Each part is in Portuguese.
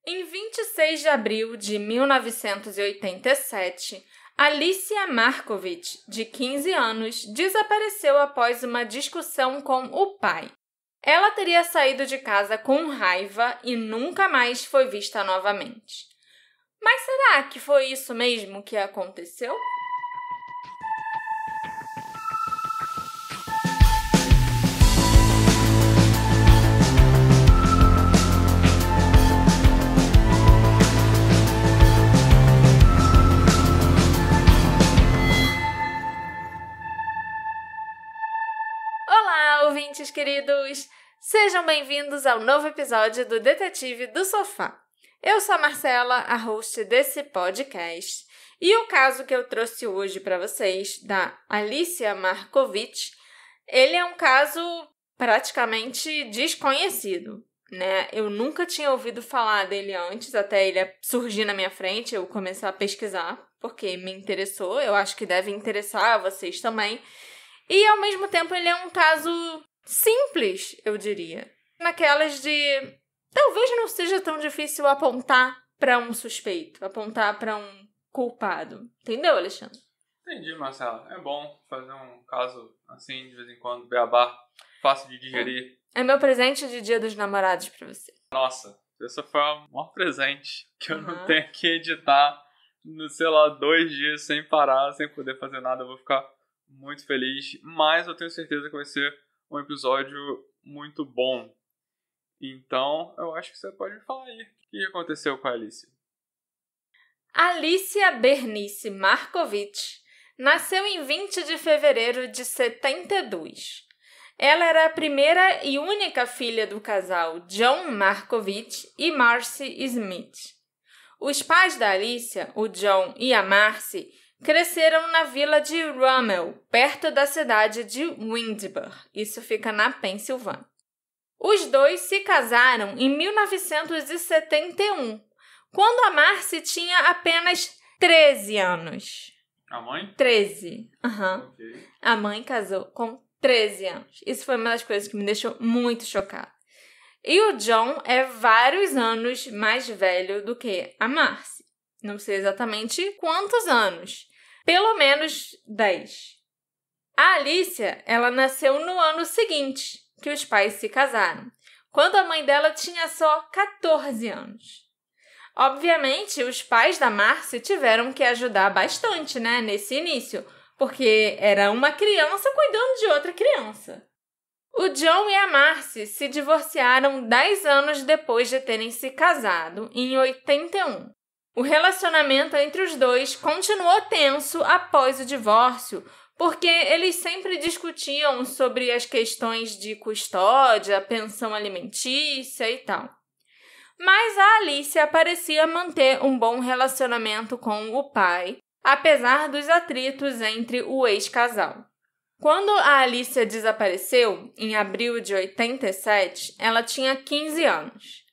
Em 26 de abril de 1987, Alicia Markovich, de 15 anos, desapareceu após uma discussão com o pai. Ela teria saído de casa com raiva e nunca mais foi vista novamente. Mas será que foi isso mesmo que aconteceu? Olá, ouvintes queridos! Sejam bem-vindos ao novo episódio do Detetive do Sofá. Eu sou a Marcela, a host desse podcast, e o caso que eu trouxe hoje para vocês, da Alicia Markovich, ele é um caso praticamente desconhecido, né? Eu nunca tinha ouvido falar dele antes, até ele surgir na minha frente, eu começar a pesquisar, porque me interessou, eu acho que deve interessar a vocês também. E, ao mesmo tempo, ele é um caso simples, eu diria. Naquelas de... talvez não seja tão difícil apontar para um suspeito, apontar para um culpado. Entendeu, Alexandre? Entendi, Marcela. É bom fazer um caso assim, de vez em quando, beabá, fácil de digerir. É meu presente de Dia dos Namorados para você. Nossa, esse foi o maior presente que eu não tenho que editar no, 2 dias sem parar, sem poder fazer nada. Eu vou ficar muito feliz, mas eu tenho certeza que vai ser um episódio muito bom. Então, eu acho que você pode me falar aí o que aconteceu com a Alicia. Alicia Bernice Markovich nasceu em 20 de fevereiro de 72. Ela era a primeira e única filha do casal John Markovich e Marcy Smith. Os pais da Alicia, o John e a Marcy, cresceram na vila de Rummel, perto da cidade de Windber. Isso fica na Pensilvânia. Os dois se casaram em 1971, quando a Marcy tinha apenas 13 anos. A mãe? 13. Okay. A mãe casou com 13 anos. Isso foi uma das coisas que me deixou muito chocada. E o John é vários anos mais velho do que a Marcy. Não sei exatamente quantos anos. Pelo menos 10. A Alicia, ela nasceu no ano seguinte que os pais se casaram, quando a mãe dela tinha só 14 anos. Obviamente, os pais da Marcy tiveram que ajudar bastante, né, nesse início, porque era uma criança cuidando de outra criança. O John e a Marcy se divorciaram 10 anos depois de terem se casado, em 81. O relacionamento entre os dois continuou tenso após o divórcio, porque eles sempre discutiam sobre as questões de custódia, pensão alimentícia e tal. Mas a Alicia parecia manter um bom relacionamento com o pai, apesar dos atritos entre o ex-casal. Quando a Alicia desapareceu, em abril de 87, ela tinha 15 anos.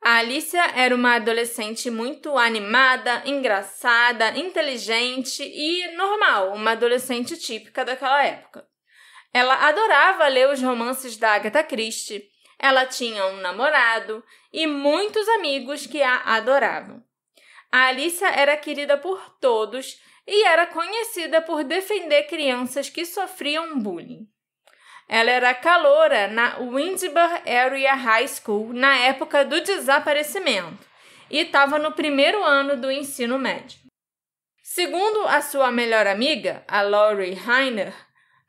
A Alicia era uma adolescente muito animada, engraçada, inteligente e normal, uma adolescente típica daquela época. Ela adorava ler os romances da Agatha Christie, ela tinha um namorado e muitos amigos que a adoravam. A Alicia era querida por todos e era conhecida por defender crianças que sofriam bullying. Ela era caloura na Windber Area High School na época do desaparecimento e estava no primeiro ano do ensino médio. Segundo a sua melhor amiga, a Lori Heiner,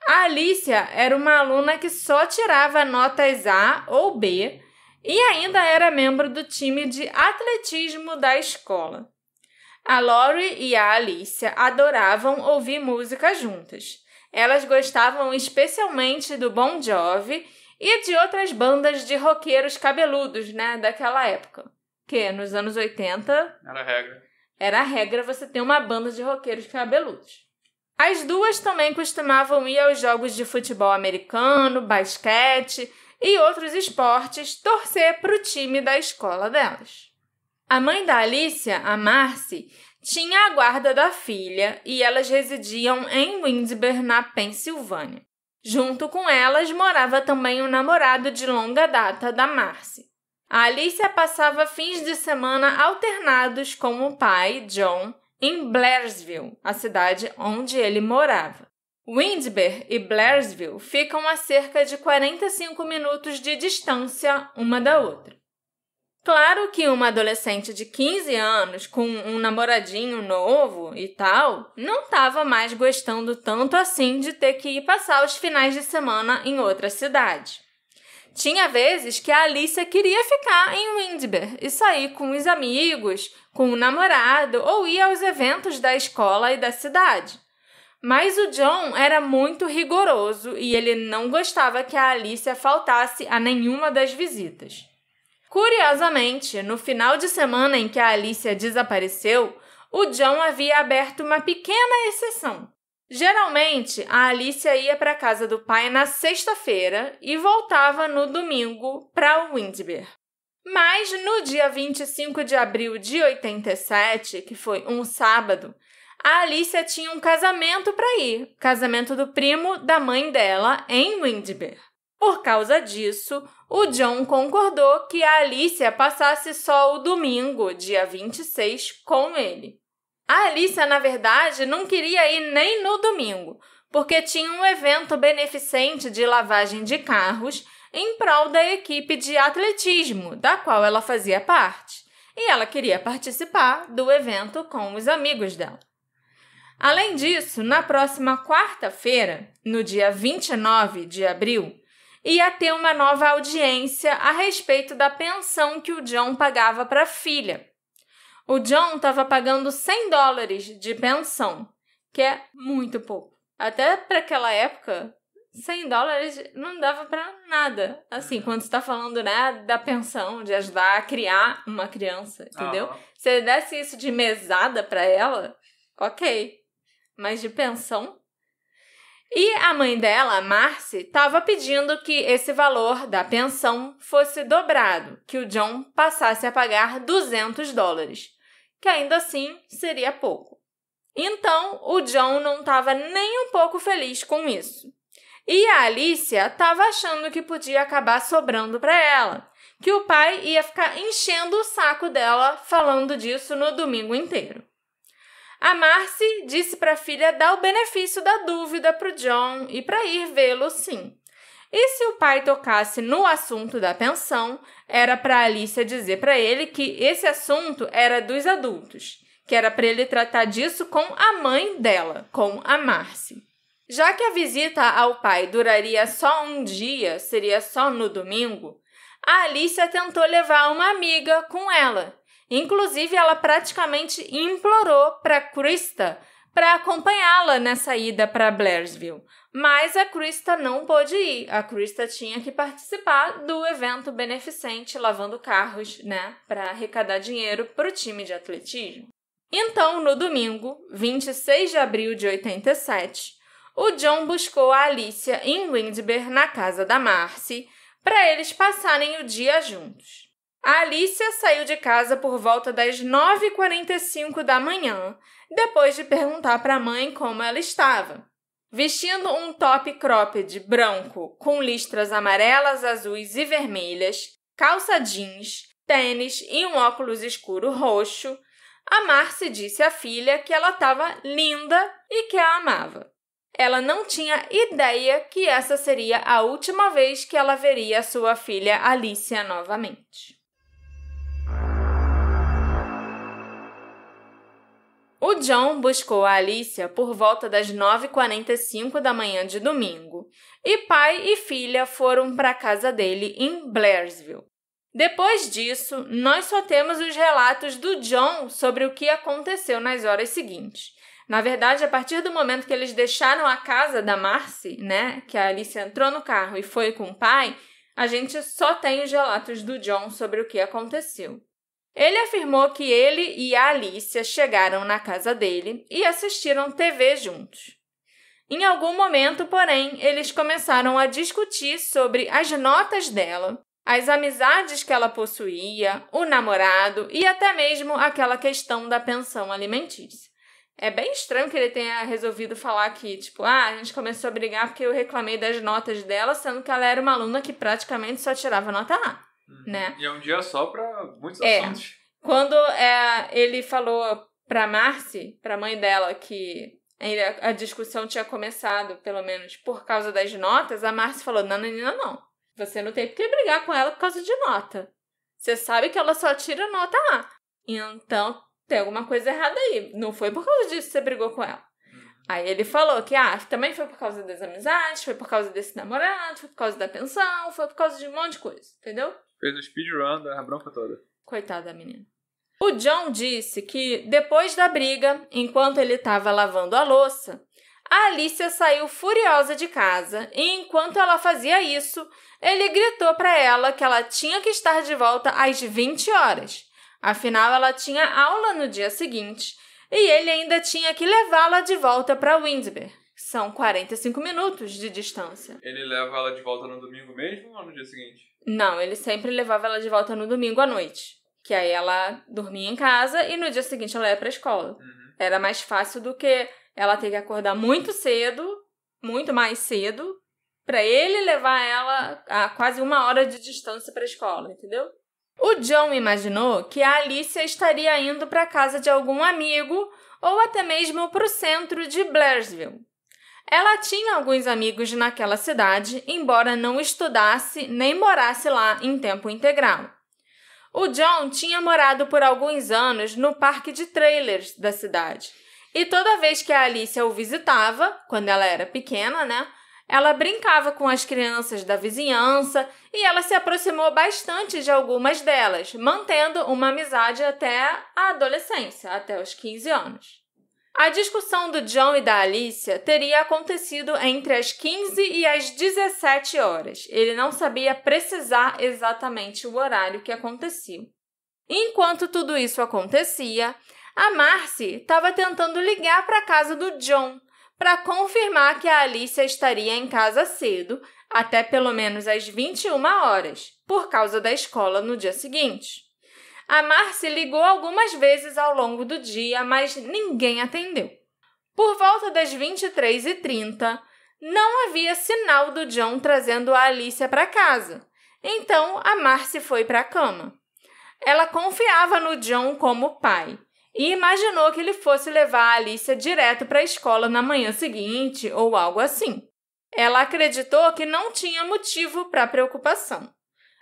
a Alicia era uma aluna que só tirava notas A ou B e ainda era membro do time de atletismo da escola. A Lori e a Alicia adoravam ouvir música juntas. Elas gostavam especialmente do Bon Jovi e de outras bandas de roqueiros cabeludos, né, daquela época. Que nos anos 80... Era a regra. Era a regra você ter uma banda de roqueiros cabeludos. As duas também costumavam ir aos jogos de futebol americano, basquete e outros esportes torcer para o time da escola delas. A mãe da Alicia, a Marcy, tinha a guarda da filha e elas residiam em Windber, na Pensilvânia. Junto com elas morava também o namorado de longa data da Marcy. A Alicia passava fins de semana alternados com o pai, John, em Blairsville, a cidade onde ele morava. Windber e Blairsville ficam a cerca de 45 minutos de distância uma da outra. Claro que uma adolescente de 15 anos, com um namoradinho novo e tal, não estava mais gostando tanto assim de ter que ir passar os finais de semana em outra cidade. Tinha vezes que a Alicia queria ficar em Windber e sair com os amigos, com o namorado ou ir aos eventos da escola e da cidade. Mas o John era muito rigoroso e ele não gostava que a Alicia faltasse a nenhuma das visitas. Curiosamente, no final de semana em que a Alicia desapareceu, o John havia aberto uma pequena exceção. Geralmente, a Alicia ia para a casa do pai na sexta-feira e voltava no domingo para Windber. Mas no dia 25 de abril de 87, que foi um sábado, a Alicia tinha um casamento para ir, casamento do primo da mãe dela em Windber. Por causa disso, o John concordou que a Alicia passasse só o domingo, dia 26, com ele. A Alicia, na verdade, não queria ir nem no domingo, porque tinha um evento beneficente de lavagem de carros em prol da equipe de atletismo, da qual ela fazia parte, e ela queria participar do evento com os amigos dela. Além disso, na próxima quarta-feira, no dia 29 de abril, ia ter uma nova audiência a respeito da pensão que o John pagava para a filha. O John estava pagando $100 de pensão, que é muito pouco. Até para aquela época, $100 não dava para nada. Assim, quando você está falando, né, da pensão, de ajudar a criar uma criança, entendeu? Se ele desse isso de mesada para ela, ok. Mas de pensão... E a mãe dela, a Marcy, estava pedindo que esse valor da pensão fosse dobrado, que o John passasse a pagar $200, que ainda assim seria pouco. Então, o John não estava nem um pouco feliz com isso. E a Alicia estava achando que podia acabar sobrando para ela, que o pai ia ficar enchendo o saco dela falando disso no domingo inteiro. A Marcy disse para a filha dar o benefício da dúvida para o John e para ir vê-lo sim. E se o pai tocasse no assunto da pensão, era para a Alicia dizer para ele que esse assunto era dos adultos, que era para ele tratar disso com a mãe dela, com a Marcy. Já que a visita ao pai duraria só um dia, seria só no domingo, a Alicia tentou levar uma amiga com ela. Inclusive, ela praticamente implorou para Krista para acompanhá-la nessa ida para Blairsville. Mas a Krista não pôde ir. A Krista tinha que participar do evento beneficente lavando carros, né, para arrecadar dinheiro para o time de atletismo. Então, no domingo, 26 de abril de 87, o John buscou a Alicia em Windber, na casa da Marcy, para eles passarem o dia juntos. A Alicia saiu de casa por volta das 9h45 da manhã, depois de perguntar para a mãe como ela estava. Vestindo um top cropped branco com listras amarelas, azuis e vermelhas, calça jeans, tênis e um óculos escuro roxo, a Marcy disse à filha que ela estava linda e que a amava. Ela não tinha ideia que essa seria a última vez que ela veria sua filha Alicia novamente. O John buscou a Alicia por volta das 9h45 da manhã de domingo e pai e filha foram para a casa dele em Blairsville. Depois disso, nós só temos os relatos do John sobre o que aconteceu nas horas seguintes. Na verdade, a partir do momento que eles deixaram a casa da Marcy, né, que a Alicia entrou no carro e foi com o pai, a gente só tem os relatos do John sobre o que aconteceu. Ele afirmou que ele e a Alicia chegaram na casa dele e assistiram TV juntos. Em algum momento, porém, eles começaram a discutir sobre as notas dela, as amizades que ela possuía, o namorado e até mesmo aquela questão da pensão alimentícia. É bem estranho que ele tenha resolvido falar que, a gente começou a brigar porque eu reclamei das notas dela, sendo que ela era uma aluna que praticamente só tirava nota A. né? E é um dia só pra muitos assuntos. Quando ele falou pra Marcy, pra mãe dela, que a discussão tinha começado, pelo menos, por causa das notas, a Marcy falou, não. Você não tem por que brigar com ela por causa de nota. Você sabe que ela só tira nota A. Então, tem alguma coisa errada aí. Não foi por causa disso que você brigou com ela. Aí ele falou que também foi por causa das amizades, foi por causa desse namorado, foi por causa da pensão, foi por causa de um monte de coisa, entendeu? Fez o speedrun da bronca toda. Coitada da menina. O John disse que, depois da briga, enquanto ele estava lavando a louça, a Alicia saiu furiosa de casa e, enquanto ela fazia isso, ele gritou para ela que ela tinha que estar de volta às 20 horas. Afinal, ela tinha aula no dia seguinte e ele ainda tinha que levá-la de volta para Windsor. São 45 minutos de distância. Ele leva ela de volta no domingo mesmo ou no dia seguinte? Não, ele sempre levava ela de volta no domingo à noite. Que aí ela dormia em casa e no dia seguinte ela ia pra escola. Era mais fácil do que ela ter que acordar muito cedo, muito mais cedo, pra ele levar ela a quase 1 hora de distância pra escola, entendeu? O John imaginou que a Alicia estaria indo pra casa de algum amigo ou até mesmo pro centro de Blairsville. Ela tinha alguns amigos naquela cidade, embora não estudasse nem morasse lá em tempo integral. O John tinha morado por alguns anos no parque de trailers da cidade. E toda vez que a Alicia o visitava, quando ela era pequena, né? Ela brincava com as crianças da vizinhança e ela se aproximou bastante de algumas delas, mantendo uma amizade até a adolescência, até os 15 anos. A discussão do John e da Alicia teria acontecido entre as 15 e as 17 horas. Ele não sabia precisar exatamente o horário que aconteceu. Enquanto tudo isso acontecia, a Marcy estava tentando ligar para a casa do John para confirmar que a Alicia estaria em casa cedo, até pelo menos às 21 horas, por causa da escola no dia seguinte. A Marcy ligou algumas vezes ao longo do dia, mas ninguém atendeu. Por volta das 23h30, não havia sinal do John trazendo a Alicia para casa. Então, a Marcy foi para a cama. Ela confiava no John como pai e imaginou que ele fosse levar a Alicia direto para a escola na manhã seguinte ou algo assim. Ela acreditou que não tinha motivo para preocupação.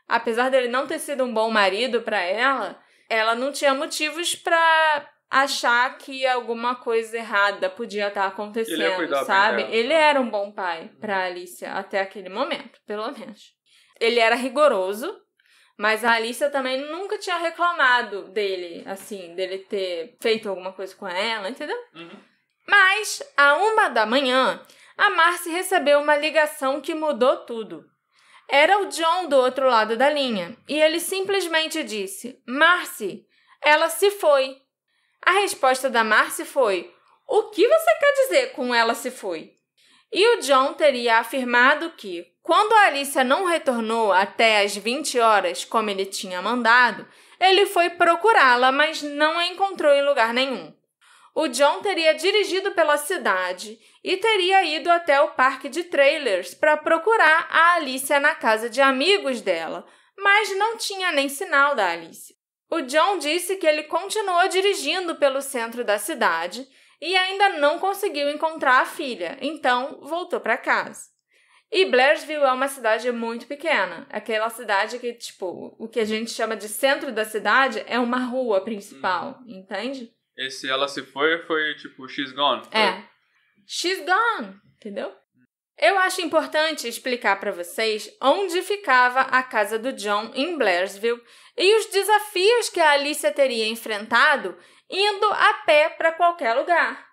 Apesar dele não ter sido um bom marido para ela não tinha motivos para achar que alguma coisa errada podia estar acontecendo, sabe? Ele era um bom pai para Alicia até aquele momento, pelo menos. Ele era rigoroso, mas a Alicia também nunca tinha reclamado dele, assim, dele ter feito alguma coisa com ela, entendeu? Mas, à 1h, a Marcy recebeu uma ligação que mudou tudo. Era o John do outro lado da linha, e ele simplesmente disse, Marcy, ela se foi. A resposta da Marcy foi, o que você quer dizer com ela se foi? E o John teria afirmado que, quando a Alicia não retornou até às 20 horas, como ele tinha mandado, ele foi procurá-la, mas não a encontrou em lugar nenhum. O John teria dirigido pela cidade e teria ido até o parque de trailers para procurar a Alicia na casa de amigos dela, mas não tinha nem sinal da Alicia. O John disse que ele continuou dirigindo pelo centro da cidade e ainda não conseguiu encontrar a filha, então voltou para casa. E Blairsville é uma cidade muito pequena, aquela cidade que, tipo, o que a gente chama de centro da cidade é uma rua principal, entende? Esse ela se foi tipo, she's gone. She's gone, entendeu? Eu acho importante explicar para vocês onde ficava a casa do John em Blairsville e os desafios que a Alicia teria enfrentado indo a pé para qualquer lugar.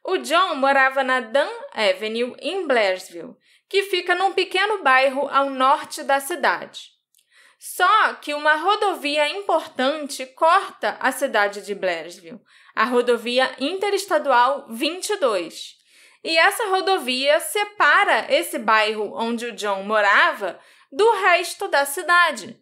O John morava na Dunn Avenue em Blairsville, que fica num pequeno bairro ao norte da cidade. Só que uma rodovia importante corta a cidade de Blairsville, a rodovia interestadual 22. E essa rodovia separa esse bairro onde o John morava do resto da cidade.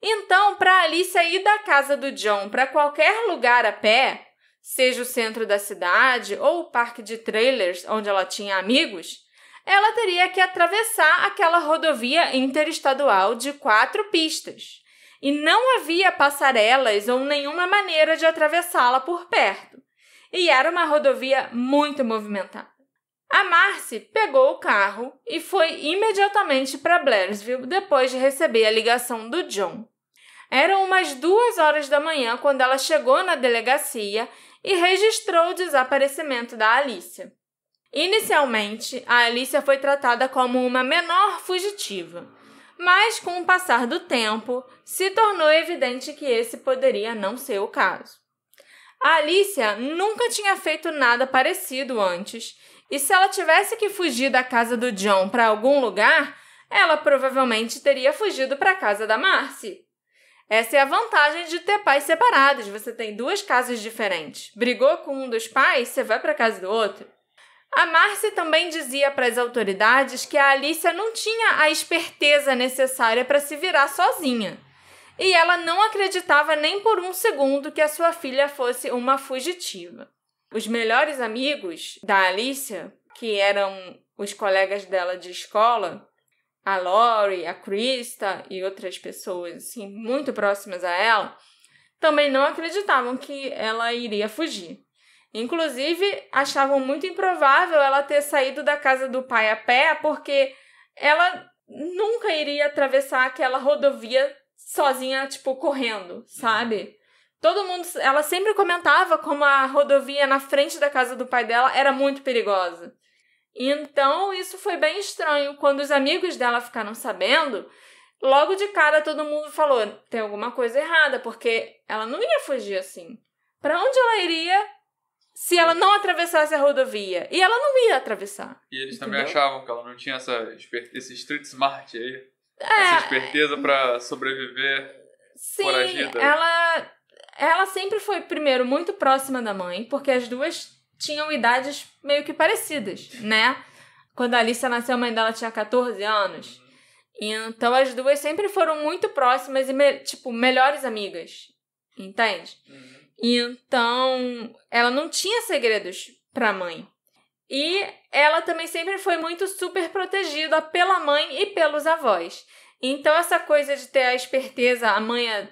Então, para Alicia ir da casa do John para qualquer lugar a pé, seja o centro da cidade ou o parque de trailers onde ela tinha amigos, ela teria que atravessar aquela rodovia interestadual de 4 pistas. e não havia passarelas ou nenhuma maneira de atravessá-la por perto. E era uma rodovia muito movimentada. A Marcy pegou o carro e foi imediatamente para Blairsville depois de receber a ligação do John. Eram umas 2h da manhã quando ela chegou na delegacia e registrou o desaparecimento da Alicia. Inicialmente, a Alicia foi tratada como uma menor fugitiva, mas com o passar do tempo, se tornou evidente que esse poderia não ser o caso. A Alicia nunca tinha feito nada parecido antes, e se ela tivesse que fugir da casa do John para algum lugar, ela provavelmente teria fugido para a casa da Marcy. Essa é a vantagem de ter pais separados. Você tem 2 casas diferentes. Brigou com um dos pais, você vai para a casa do outro. A Marcy também dizia para as autoridades que a Alicia não tinha a esperteza necessária para se virar sozinha. E ela não acreditava nem por um segundo que a sua filha fosse uma fugitiva. Os melhores amigos da Alicia, que eram os colegas dela de escola, a Lori, a Krista e outras pessoas assim, muito próximas a ela, também não acreditavam que ela iria fugir. Inclusive, achavam muito improvável ela ter saído da casa do pai a pé, porque ela nunca iria atravessar aquela rodovia sozinha, tipo, correndo, sabe? Todo mundo, ela sempre comentava como a rodovia na frente da casa do pai dela era muito perigosa. Então, isso foi bem estranho. Quando os amigos dela ficaram sabendo, logo de cara todo mundo falou, tem alguma coisa errada, porque ela não ia fugir assim. Para onde ela iria se ela não atravessasse a rodovia? E ela não ia atravessar. E eles entendeu? também achavam que ela não tinha esse street smart aí. Essa esperteza para sobreviver foragida. Sim, ela sempre foi, primeiro, muito próxima da mãe, porque as duas tinham idades meio que parecidas, né? Quando a Alicia nasceu, a mãe dela tinha 14 anos. Então, as duas sempre foram muito próximas e, melhores amigas. Entende? Então, ela não tinha segredos pra mãe. E ela também sempre foi muito super protegida pela mãe e pelos avós. Então, essa coisa de ter a esperteza, a manha,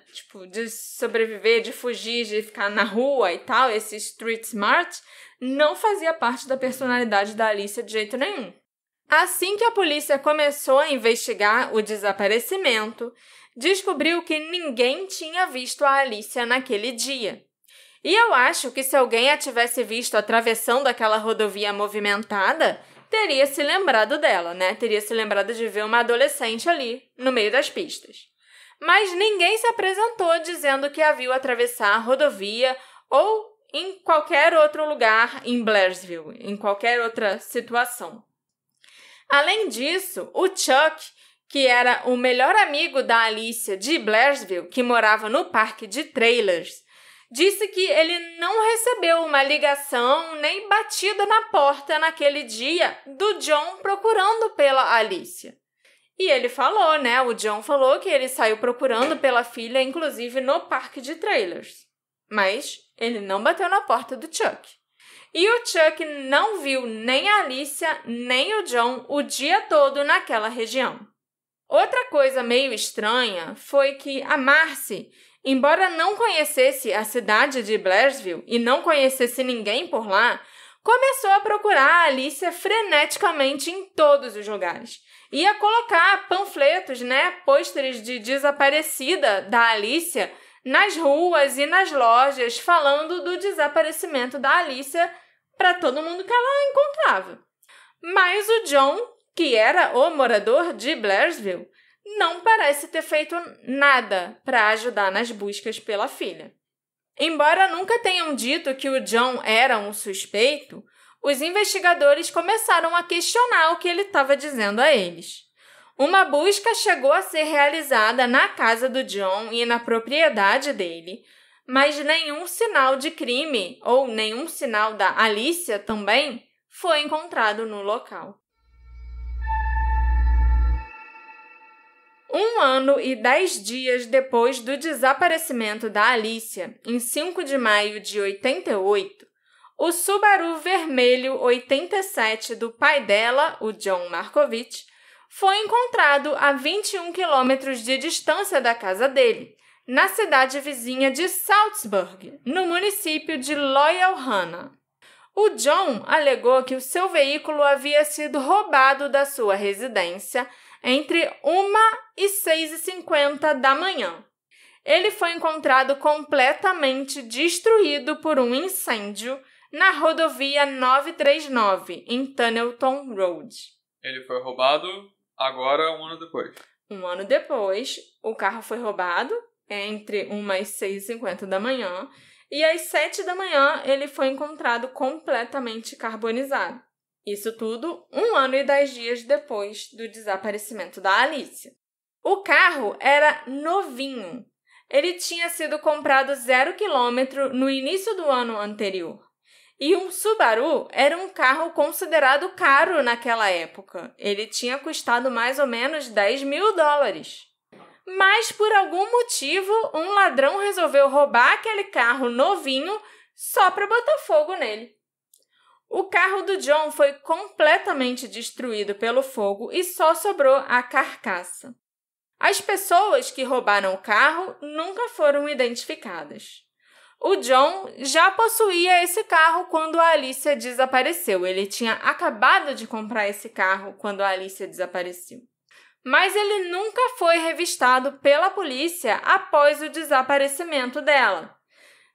de sobreviver, de fugir, de ficar na rua e tal, esse street smart, não fazia parte da personalidade da Alicia de jeito nenhum. Assim que a polícia começou a investigar o desaparecimento, descobriu que ninguém tinha visto a Alicia naquele dia. E eu acho que se alguém a tivesse visto atravessando aquela rodovia movimentada, teria se lembrado dela, né? Teria se lembrado de ver uma adolescente ali, no meio das pistas. Mas ninguém se apresentou dizendo que a viu atravessar a rodovia ou em qualquer outro lugar em Blairsville, em qualquer outra situação. Além disso, o Chuck, que era o melhor amigo da Alicia de Blairsville, que morava no parque de trailers, disse que ele não recebeu uma ligação nem batida na porta naquele dia do John procurando pela Alicia. E ele falou, né? O John falou que ele saiu procurando pela filha, inclusive no parque de trailers. Mas ele não bateu na porta do Chuck. E o Chuck não viu nem a Alicia nem o John o dia todo naquela região. Outra coisa meio estranha foi que a Marcy, embora não conhecesse a cidade de Blairsville e não conhecesse ninguém por lá, começou a procurar a Alicia freneticamente em todos os lugares. Ia colocar panfletos, pôsteres de desaparecida da Alicia nas ruas e nas lojas, falando do desaparecimento da Alicia para todo mundo que ela encontrava. Mas o John, que era o morador de Blairsville, não parece ter feito nada para ajudar nas buscas pela filha. Embora nunca tenham dito que o John era um suspeito, os investigadores começaram a questionar o que ele estava dizendo a eles. Uma busca chegou a ser realizada na casa do John e na propriedade dele, mas nenhum sinal de crime, ou nenhum sinal da Alicia também, foi encontrado no local. 1 ano e 10 dias depois do desaparecimento da Alicia, em 5 de maio de 88, o Subaru vermelho 87 do pai dela, o John Markovich, foi encontrado a 21 quilômetros de distância da casa dele, na cidade vizinha de Salzburg, no município de Loyalhanna. O John alegou que o seu veículo havia sido roubado da sua residência entre 1 e 6h50 da manhã. Ele foi encontrado completamente destruído por um incêndio na rodovia 939, em Tunnelton Road. Ele foi roubado agora, 1 ano depois. 1 ano depois, o carro foi roubado entre 1 e 6h50 da manhã, e às 7 da manhã ele foi encontrado completamente carbonizado. Isso tudo 1 ano e 10 dias depois do desaparecimento da Alicia. O carro era novinho. Ele tinha sido comprado 0 km no início do ano anterior. E um Subaru era um carro considerado caro naquela época. Ele tinha custado mais ou menos $10.000. Mas, por algum motivo, um ladrão resolveu roubar aquele carro novinho só para botar fogo nele. O carro do John foi completamente destruído pelo fogo e só sobrou a carcaça. As pessoas que roubaram o carro nunca foram identificadas. O John já possuía esse carro quando a Alicia desapareceu. Ele tinha acabado de comprar esse carro quando a Alicia desapareceu. Mas ele nunca foi revistado pela polícia após o desaparecimento dela.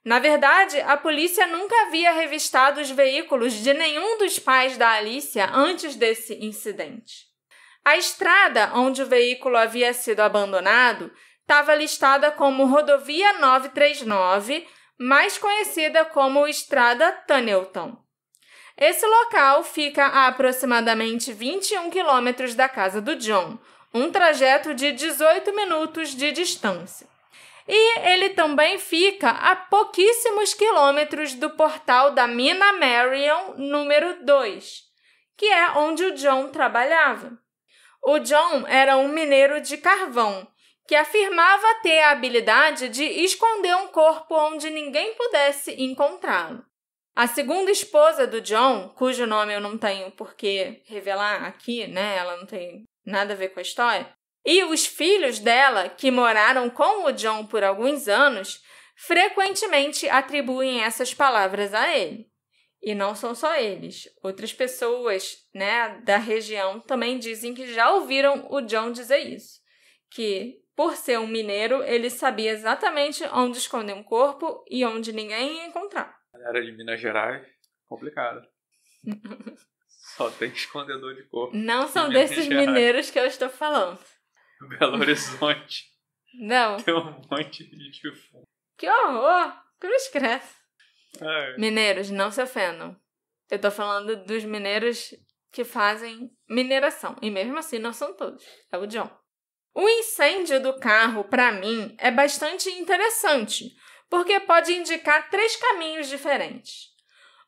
Na verdade, a polícia nunca havia revistado os veículos de nenhum dos pais da Alicia antes desse incidente. A estrada onde o veículo havia sido abandonado estava listada como Rodovia 939, mais conhecida como Estrada Tunnelton. Esse local fica a aproximadamente 21 quilômetros da casa do John, um trajeto de 18 minutos de distância. E ele também fica a pouquíssimos quilômetros do portal da mina Marion número 2, que é onde o John trabalhava. O John era um mineiro de carvão, que afirmava ter a habilidade de esconder um corpo onde ninguém pudesse encontrá-lo. A segunda esposa do John, cujo nome eu não tenho por que revelar aqui, né? Ela não tem nada a ver com a história, e os filhos dela, que moraram com o John por alguns anos, frequentemente atribuem essas palavras a ele. E não são só eles. Outras pessoas, né, da região também dizem que já ouviram o John dizer isso. Que, por ser um mineiro, ele sabia exatamente onde esconder um corpo e onde ninguém ia encontrar. Galera de Minas Gerais, complicado. Só tem escondedor de corpo. Não são desses mineiros que eu estou falando. Belo Horizonte. Não. Tem um monte de defunto. Que horror! Cruz credo. É. Mineiros, não se ofendam. Eu tô falando dos mineiros que fazem mineração. E mesmo assim, não são todos. É o John. O incêndio do carro, para mim, é bastante interessante, porque pode indicar 3 caminhos diferentes.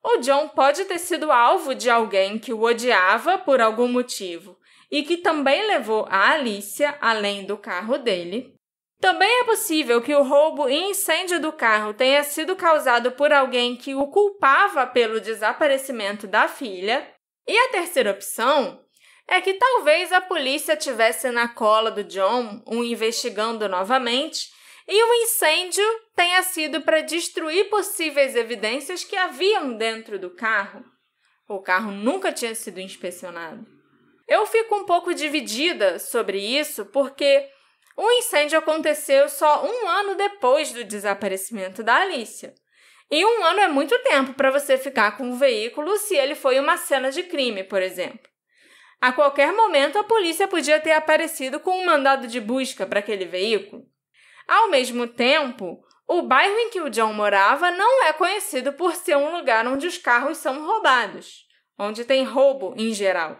O John pode ter sido alvo de alguém que o odiava por algum motivo e que também levou a Alicia além do carro dele. Também é possível que o roubo e incêndio do carro tenha sido causado por alguém que o culpava pelo desaparecimento da filha. E a terceira opção é que talvez a polícia tivesse na cola do John, o investigando novamente, e o incêndio tenha sido para destruir possíveis evidências que haviam dentro do carro. O carro nunca tinha sido inspecionado. Eu fico um pouco dividida sobre isso porque o incêndio aconteceu só 1 ano depois do desaparecimento da Alicia. E 1 ano é muito tempo para você ficar com o veículo se ele foi uma cena de crime, por exemplo. A qualquer momento, a polícia podia ter aparecido com um mandado de busca para aquele veículo. Ao mesmo tempo, o bairro em que o John morava não é conhecido por ser um lugar onde os carros são roubados, onde tem roubo em geral.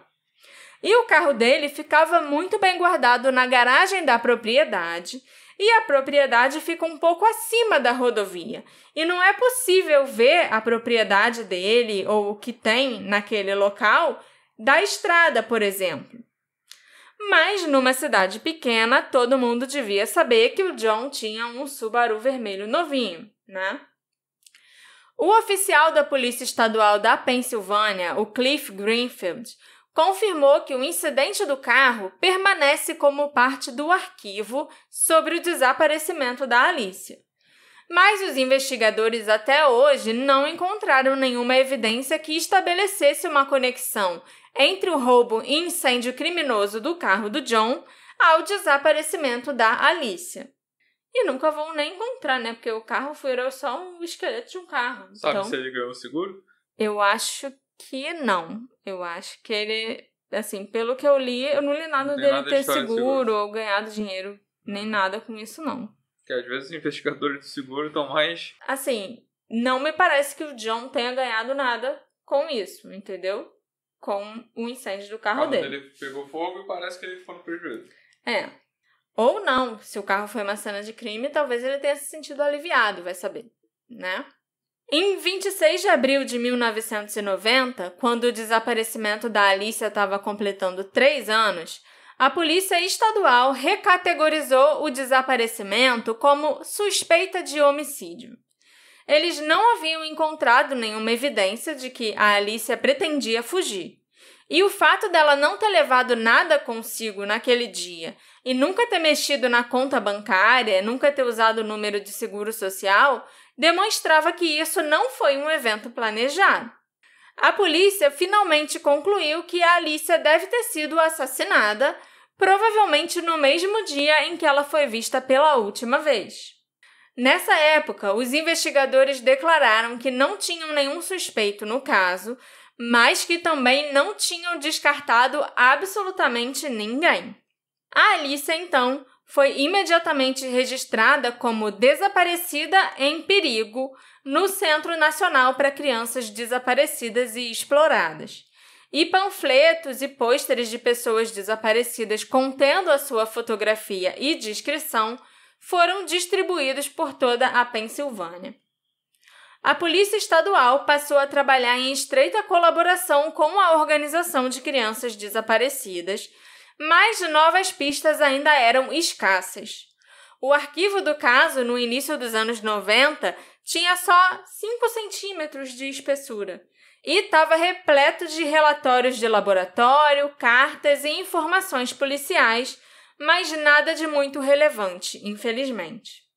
E o carro dele ficava muito bem guardado na garagem da propriedade, e a propriedade fica um pouco acima da rodovia, e não é possível ver a propriedade dele ou o que tem naquele local da estrada, por exemplo. Mas, numa cidade pequena, todo mundo devia saber que o John tinha um Subaru vermelho novinho, né? O oficial da Polícia Estadual da Pensilvânia, o Cliff Greenfield, confirmou que o incidente do carro permanece como parte do arquivo sobre o desaparecimento da Alicia. Mas os investigadores até hoje não encontraram nenhuma evidência que estabelecesse uma conexão entre o roubo e incêndio criminoso do carro do John ao desaparecimento da Alicia. E nunca vão nem encontrar, né? Porque o carro foi só um esqueleto de um carro. Sabe se ele ganhou o seguro? Eu acho que não. Eu acho que ele, assim, pelo que eu li, eu não li nada dele ter seguro ou ganhado dinheiro, nem nada com isso, não. Porque às vezes os investigadores do seguro estão mais... Assim, não me parece que o John tenha ganhado nada com isso, entendeu? Com o incêndio do carro dele. Ele pegou fogo e parece que ele ficou no prejuízo. Ou não, se o carro foi uma cena de crime, talvez ele tenha se sentido aliviado, vai saber, né? Em 26 de abril de 1990, quando o desaparecimento da Alicia estava completando 3 anos, a Polícia Estadual recategorizou o desaparecimento como suspeita de homicídio. Eles não haviam encontrado nenhuma evidência de que a Alicia pretendia fugir. E o fato dela não ter levado nada consigo naquele dia e nunca ter mexido na conta bancária, nunca ter usado o número de seguro social, demonstrava que isso não foi um evento planejado. A polícia finalmente concluiu que a Alicia deve ter sido assassinada, provavelmente no mesmo dia em que ela foi vista pela última vez. Nessa época, os investigadores declararam que não tinham nenhum suspeito no caso, mas que também não tinham descartado absolutamente ninguém. A Alicia, então, foi imediatamente registrada como desaparecida em perigo no Centro Nacional para Crianças Desaparecidas e Exploradas. E panfletos e pôsteres de pessoas desaparecidas contendo a sua fotografia e descrição foram distribuídos por toda a Pensilvânia. A Polícia Estadual passou a trabalhar em estreita colaboração com a Organização de Crianças Desaparecidas, mas novas pistas ainda eram escassas. O arquivo do caso, no início dos anos 90, tinha só 5 centímetros de espessura e estava repleto de relatórios de laboratório, cartas e informações policiais, mas nada de muito relevante, infelizmente.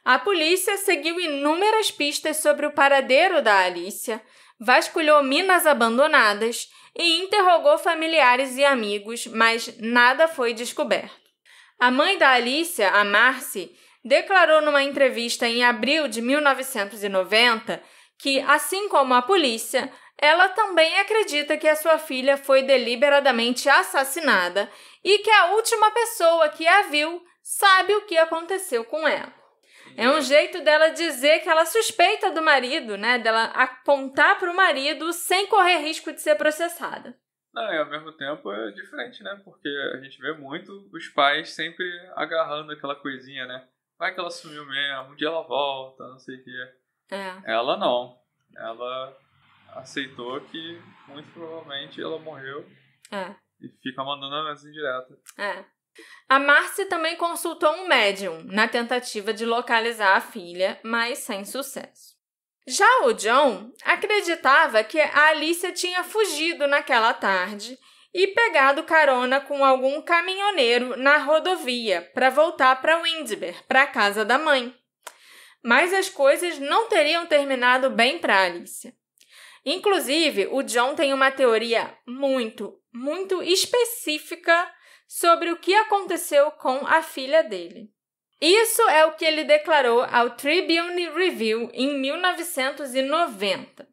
A polícia seguiu inúmeras pistas sobre o paradeiro da Alicia, vasculhou minas abandonadas e interrogou familiares e amigos, mas nada foi descoberto. A mãe da Alicia, a Marcy, declarou numa entrevista em abril de 1990 que, assim como a polícia, ela também acredita que a sua filha foi deliberadamente assassinada e que a última pessoa que a viu sabe o que aconteceu com ela. É um jeito dela dizer que ela suspeita do marido, né? Dela apontar para o marido sem correr risco de ser processada. Não, e ao mesmo tempo é diferente, né? Porque a gente vê muito os pais sempre agarrando aquela coisinha, né? Vai que ela sumiu mesmo, um dia ela volta, não sei o que. Ela não. Ela aceitou que muito provavelmente ela morreu e fica mandando a mensagem direta. A Marcy também consultou um médium na tentativa de localizar a filha, mas sem sucesso. Já o John acreditava que a Alicia tinha fugido naquela tarde e pegado carona com algum caminhoneiro na rodovia para voltar para Windsor, para a casa da mãe. Mas as coisas não teriam terminado bem para a Alicia. Inclusive, o John tem uma teoria muito específica sobre o que aconteceu com a filha dele. Isso é o que ele declarou ao Tribune Review em 1990.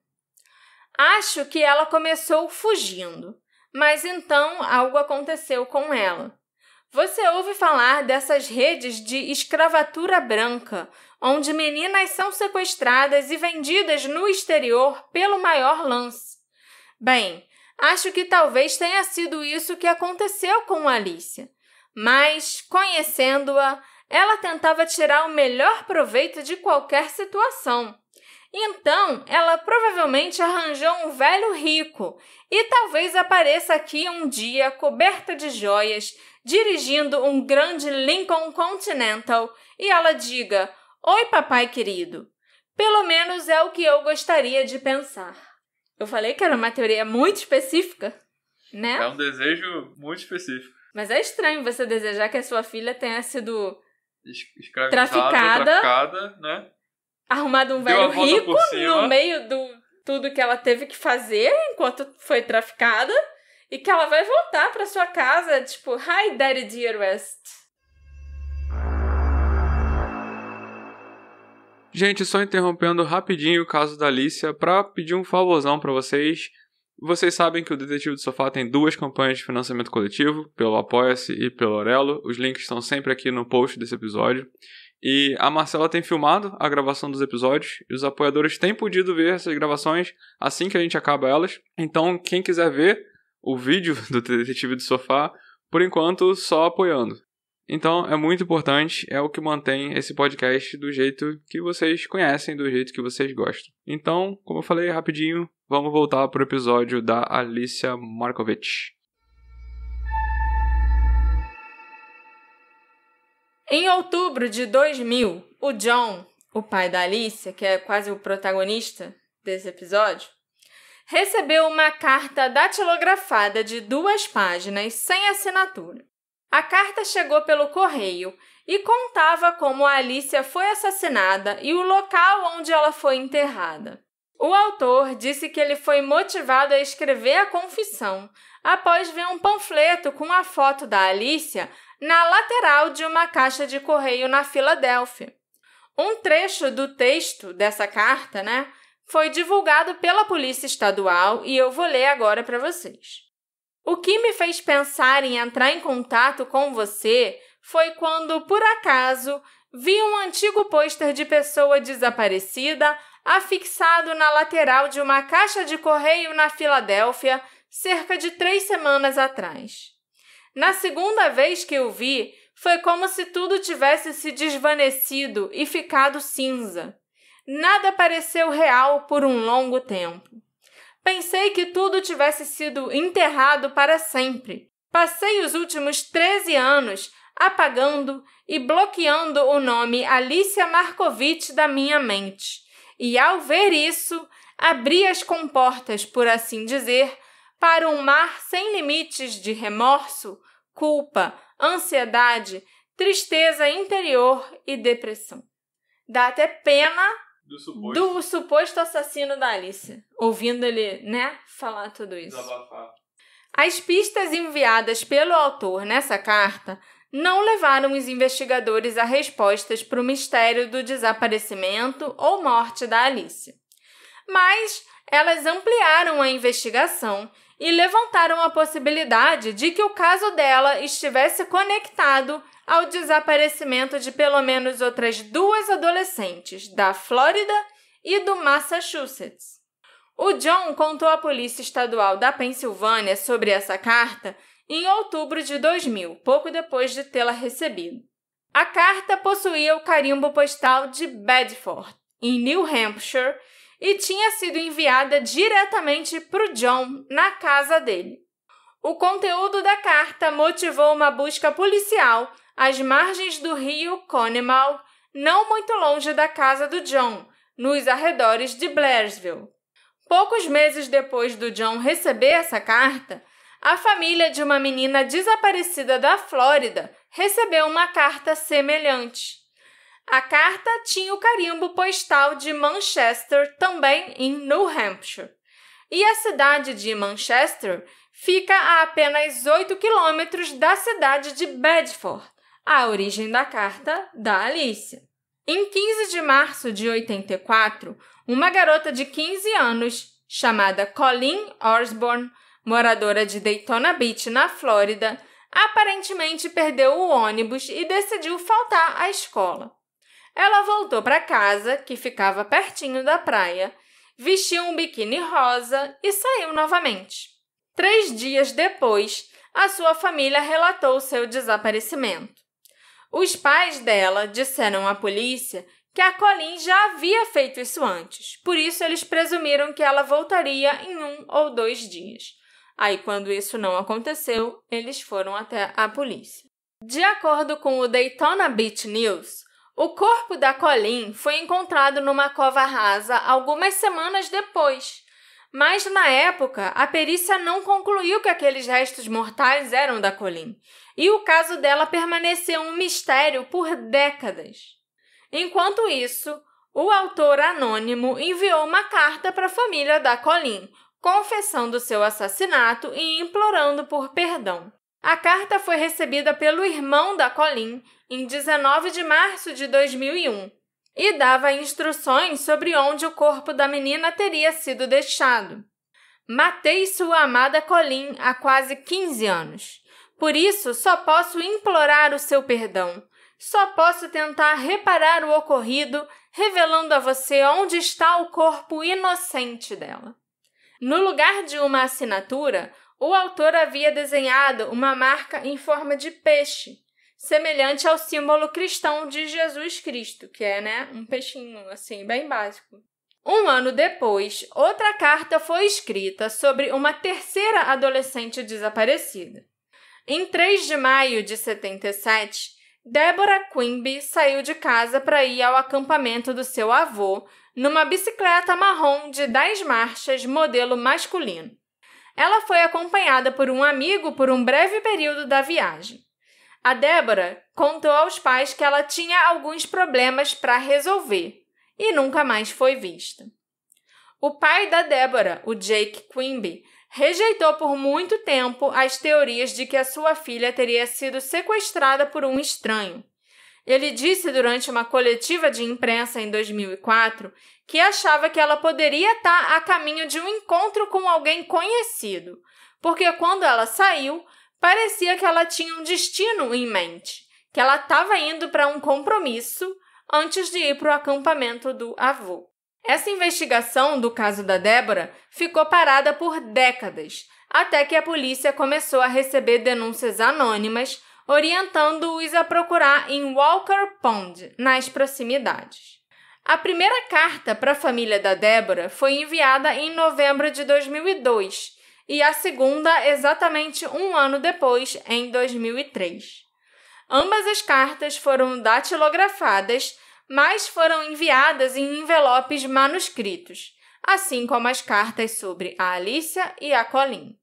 Acho que ela começou fugindo, mas então algo aconteceu com ela. Você ouve falar dessas redes de escravatura branca, onde meninas são sequestradas e vendidas no exterior pelo maior lance. Bem, acho que talvez tenha sido isso que aconteceu com Alicia. Mas, conhecendo-a, ela tentava tirar o melhor proveito de qualquer situação. Então, ela provavelmente arranjou um velho rico e talvez apareça aqui um dia coberta de joias, dirigindo um grande Lincoln Continental e ela diga: "Oi, papai querido." Pelo menos é o que eu gostaria de pensar. Eu falei que era uma teoria muito específica? né? É um desejo muito específico. Mas é estranho você desejar que a sua filha tenha sido traficada, né? Arrumado um velho rico no meio do tudo que ela teve que fazer enquanto foi traficada e que ela vai voltar pra sua casa, tipo, hi, daddy dearest. Gente, só interrompendo rapidinho o caso da Alicia pra pedir um favorzão pra vocês. Vocês sabem que o Detetive do Sofá tem 2 campanhas de financiamento coletivo, pelo Apoia-se e pelo Orelo. Os links estão sempre aqui no post desse episódio. E a Marcela tem filmado a gravação dos episódios e os apoiadores têm podido ver essas gravações assim que a gente acaba elas. Então, quem quiser ver o vídeo do Detetive do Sofá, por enquanto, só apoiando. Então, é muito importante, é o que mantém esse podcast do jeito que vocês conhecem, do jeito que vocês gostam. Então, como eu falei rapidinho, vamos voltar para o episódio da Alicia Markovich. Em outubro de 2000, o John, o pai da Alicia, que é quase o protagonista desse episódio, recebeu uma carta datilografada de 2 páginas sem assinatura. A carta chegou pelo correio e contava como a Alicia foi assassinada e o local onde ela foi enterrada. O autor disse que ele foi motivado a escrever a confissão após ver um panfleto com a foto da Alicia na lateral de uma caixa de correio na Filadélfia. Um trecho do texto dessa carta, foi divulgado pela Polícia Estadual e eu vou ler agora para vocês. O que me fez pensar em entrar em contato com você foi quando, por acaso, vi um antigo pôster de pessoa desaparecida afixado na lateral de uma caixa de correio na Filadélfia cerca de 3 semanas atrás. Na segunda vez que eu vi, foi como se tudo tivesse se desvanecido e ficado cinza. Nada pareceu real por um longo tempo. Pensei que tudo tivesse sido enterrado para sempre. Passei os últimos 13 anos apagando e bloqueando o nome Alicia Markovich da minha mente. E ao ver isso, abri as comportas, por assim dizer, para um mar sem limites de remorso, culpa, ansiedade, tristeza interior e depressão. Dá até pena do suposto assassino da Alicia, ouvindo ele, falar tudo isso. Desabafar. As pistas enviadas pelo autor nessa carta não levaram os investigadores a respostas para o mistério do desaparecimento ou morte da Alicia. Mas elas ampliaram a investigação e levantaram a possibilidade de que o caso dela estivesse conectado ao desaparecimento de pelo menos outras 2 adolescentes da Flórida e do Massachusetts. O John contou à Polícia Estadual da Pensilvânia sobre essa carta em outubro de 2000, pouco depois de tê-la recebido. A carta possuía o carimbo postal de Bedford, em New Hampshire, e tinha sido enviada diretamente para o John na casa dele. O conteúdo da carta motivou uma busca policial às margens do rio Conemaugh, não muito longe da casa do John, nos arredores de Blairsville. Poucos meses depois do John receber essa carta, a família de uma menina desaparecida da Flórida recebeu uma carta semelhante. A carta tinha o carimbo postal de Manchester, também em New Hampshire. E a cidade de Manchester fica a apenas 8 quilômetros da cidade de Bedford, a origem da carta da Alicia. Em 15 de março de 84, uma garota de 15 anos, chamada Colleen Osborne, moradora de Daytona Beach, na Flórida, aparentemente perdeu o ônibus e decidiu faltar à escola. Ela voltou para casa, que ficava pertinho da praia, vestiu um biquíni rosa e saiu novamente. 3 dias depois, a sua família relatou seu desaparecimento. Os pais dela disseram à polícia que a Colleen já havia feito isso antes, por isso eles presumiram que ela voltaria em 1 ou 2 dias. Aí, quando isso não aconteceu, eles foram até a polícia. De acordo com o Daytona Beach News, o corpo da Colleen foi encontrado numa cova rasa algumas semanas depois, Mas, na época, a perícia não concluiu que aqueles restos mortais eram da Colleen, e o caso dela permaneceu um mistério por décadas. Enquanto isso, o autor anônimo enviou uma carta para a família da Colleen, confessando seu assassinato e implorando por perdão. A carta foi recebida pelo irmão da Colleen em 19 de março de 2001 e dava instruções sobre onde o corpo da menina teria sido deixado. Matei sua amada Colleen há quase 15 anos. Por isso, só posso implorar o seu perdão. Só posso tentar reparar o ocorrido, revelando a você onde está o corpo inocente dela. No lugar de uma assinatura, o autor havia desenhado uma marca em forma de peixe, semelhante ao símbolo cristão de Jesus Cristo, que é, um peixinho, assim, bem básico. Um ano depois, outra carta foi escrita sobre uma terceira adolescente desaparecida. Em 3 de maio de 77, Deborah Quimby saiu de casa para ir ao acampamento do seu avô numa bicicleta marrom de 10 marchas modelo masculino. Ela foi acompanhada por um amigo por um breve período da viagem. A Deborah contou aos pais que ela tinha alguns problemas para resolver e nunca mais foi vista. O pai da Deborah, o Jake Quimby, rejeitou por muito tempo as teorias de que a sua filha teria sido sequestrada por um estranho. Ele disse durante uma coletiva de imprensa em 2004 que achava que ela poderia estar a caminho de um encontro com alguém conhecido, porque quando ela saiu, parecia que ela tinha um destino em mente, que ela estava indo para um compromisso antes de ir para o acampamento do avô. Essa investigação do caso da Deborah ficou parada por décadas, até que a polícia começou a receber denúncias anônimas, orientando-os a procurar em Walker Pond, nas proximidades. A primeira carta para a família da Deborah foi enviada em novembro de 2002 e a segunda exatamente um ano depois, em 2003. Ambas as cartas foram datilografadas, mas foram enviadas em envelopes manuscritos, assim como as cartas sobre a Alicia e a Colleen.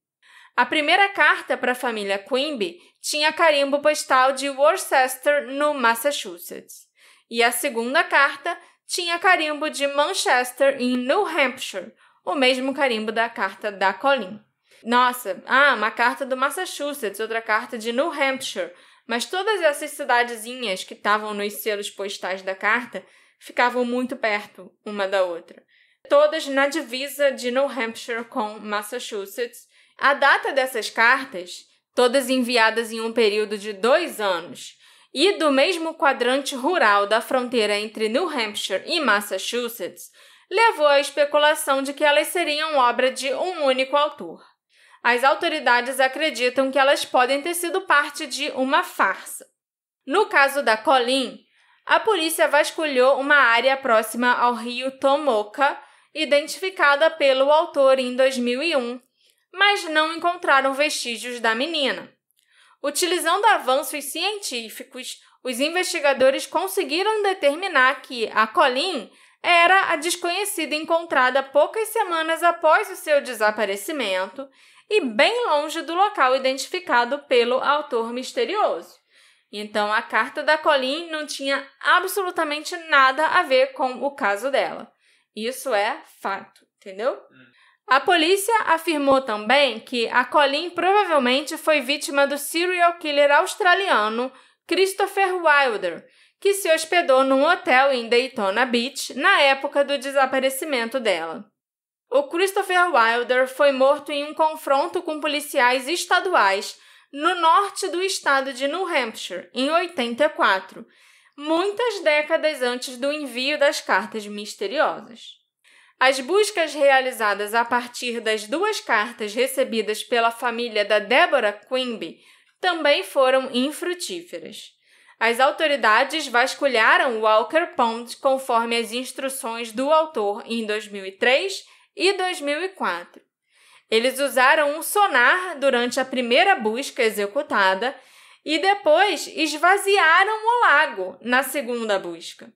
A primeira carta para a família Quimby tinha carimbo postal de Worcester, no Massachusetts, e a segunda carta tinha carimbo de Manchester, em New Hampshire, o mesmo carimbo da carta da Colleen. Nossa, uma carta do Massachusetts, outra carta de New Hampshire, mas todas essas cidadezinhas que estavam nos selos postais da carta ficavam muito perto uma da outra. Todas na divisa de New Hampshire com Massachusetts. A data dessas cartas, todas enviadas em um período de 2 anos, e do mesmo quadrante rural da fronteira entre New Hampshire e Massachusetts, levou à especulação de que elas seriam obra de um único autor. As autoridades acreditam que elas podem ter sido parte de uma farsa. No caso da Colleen, a polícia vasculhou uma área próxima ao rio Tomoka, identificada pelo autor em 2001, mas não encontraram vestígios da menina. Utilizando avanços científicos, os investigadores conseguiram determinar que a Colleen era a desconhecida encontrada poucas semanas após o seu desaparecimento e bem longe do local identificado pelo autor misterioso. Então, a carta da Colleen não tinha absolutamente nada a ver com o caso dela. Isso é fato, entendeu? A polícia afirmou também que a Colleen provavelmente foi vítima do serial killer australiano Christopher Wilder, que se hospedou num hotel em Daytona Beach na época do desaparecimento dela. O Christopher Wilder foi morto em um confronto com policiais estaduais no norte do estado de New Hampshire, em 84, muitas décadas antes do envio das cartas misteriosas. As buscas realizadas a partir das 2 cartas recebidas pela família da Deborah Quimby também foram infrutíferas. As autoridades vasculharam Walker Pond conforme as instruções do autor em 2003 e 2004. Eles usaram um sonar durante a primeira busca executada e depois esvaziaram o lago na segunda busca.